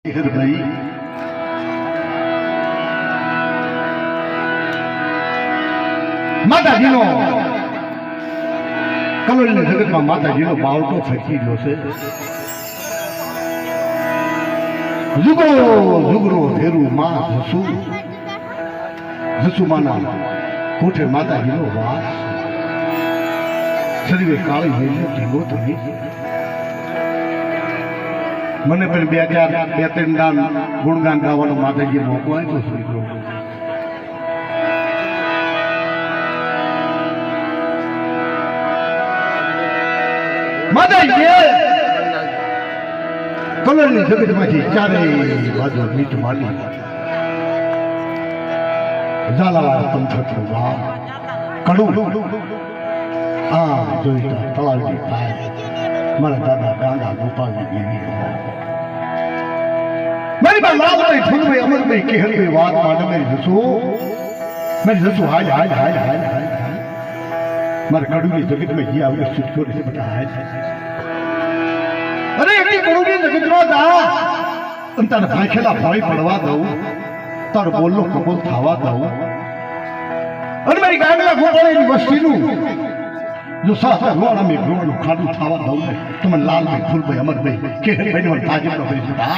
ભાઈ માતાજીનો કલોલની જગતમાં માતાજીનો બાવટો ફેંકી ગયો છે. જુગરો જુગરો ધેરું માં જસુ માના કોઠે માતાજીનો વાસ. શરીરે કાળી મેલી ઢીંગો તમે મને પણ બે ત્રણ ગાન ગુણગાન ગાવાનો માતાજી મોકો આપ્યો છે. માતાજી કલરની જગતમાંથી ચારેય બાજુ મીટ માલી ઝાલાવાળા પંથકનું ગામ કડું આ જોઈતા તળાવની થાય મારા દાદા ગાંડા ગોપાલની દેવી મારી બા લાલભાઈ ફૂલભાઈ અમરભાઈ કેહલભાઈ વાત માટે મેરી જસુ હાલ હાલ હાલ હાલ હાલ મારે કડુની જગતમાં જે આવ્યો છૂટકો છે બધા હાલ. અરે એટલી કડુની જગતમાં દા તારા ભાંખેલા ભાઈ પડવા દઉં, તારો બોલનો કબૂલ થવા દઉં અને મારી ગાંગલા ગોપાળાની વસ્તીનું જો સાસા રોણા મેં રોણનું ખાડું થવા દઉં ને તો મને લાલભાઈ ફૂલભાઈ અમરભાઈ કેહલભાઈ મને તાજેબનો કરી દીધા.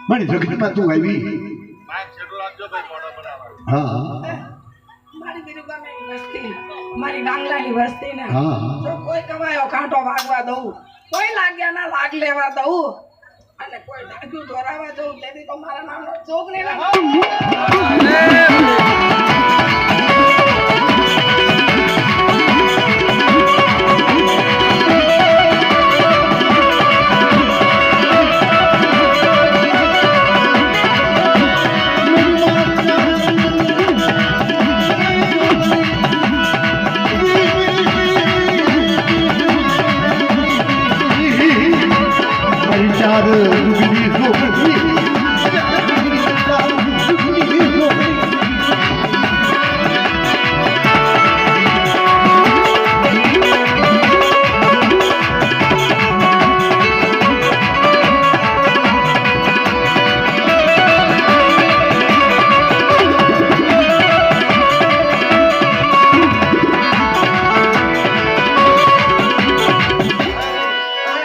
મારી જગતમાં તું આવી મારી ડાંગલાની વસ્તી ને કોઈ કમાયો કાંટો વાગવા દઉં, કોઈ લાગ્યા ના લાગ લેવા દઉં અને કોઈ ડાગ્યું દોરાવા દઉં તેથી તો મારા નામનો ચોક નહીં લાગે.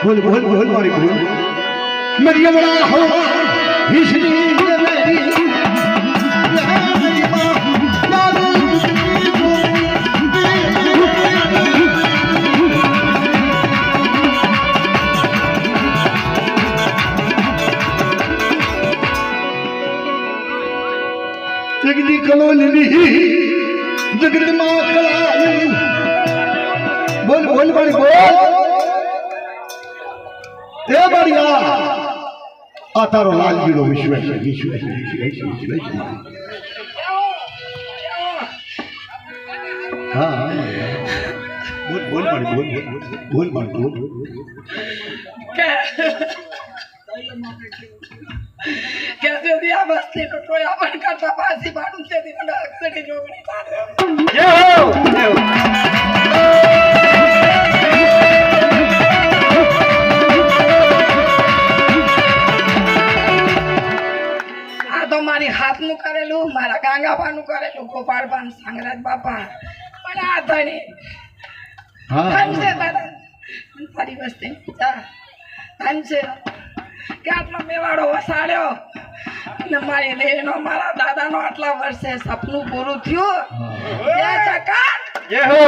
બોલ બોલ બોલ મારી બોલ मेरी अमरा हो इसलिए मेरी जगदी कलोनी जगद मां कलाई बोल बोल बड़ी बोल ए बढ़िया आ तारो लाल जीरो विश्व हाँ बोल बोल बड़ी बोल बोल बोल कैसे दिया बसते तो टोया बन कर तपासी बाडू से दिन ना अक्सर जोगणी तारे जय हो આ તો મારી હાથનું કરેલું મારા ગાંગાબાનું કરેલું ગોપાળબાન સાંગરાજ બાપા પણ આ ધણી हाँ ધન છે દાદા ફરી વસ્તી જા ધન છે કે આટલો મેવાડો વસાડ્યો અને મારી દેહનો મારા દાદાનો આટલા વર્ષે સપનું પૂરું થયું જય જકાર जय हो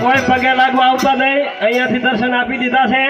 કોઈ પગે લાગવા આવતા નહીં, અહીંયાથી દર્શન આપી દીધા છે.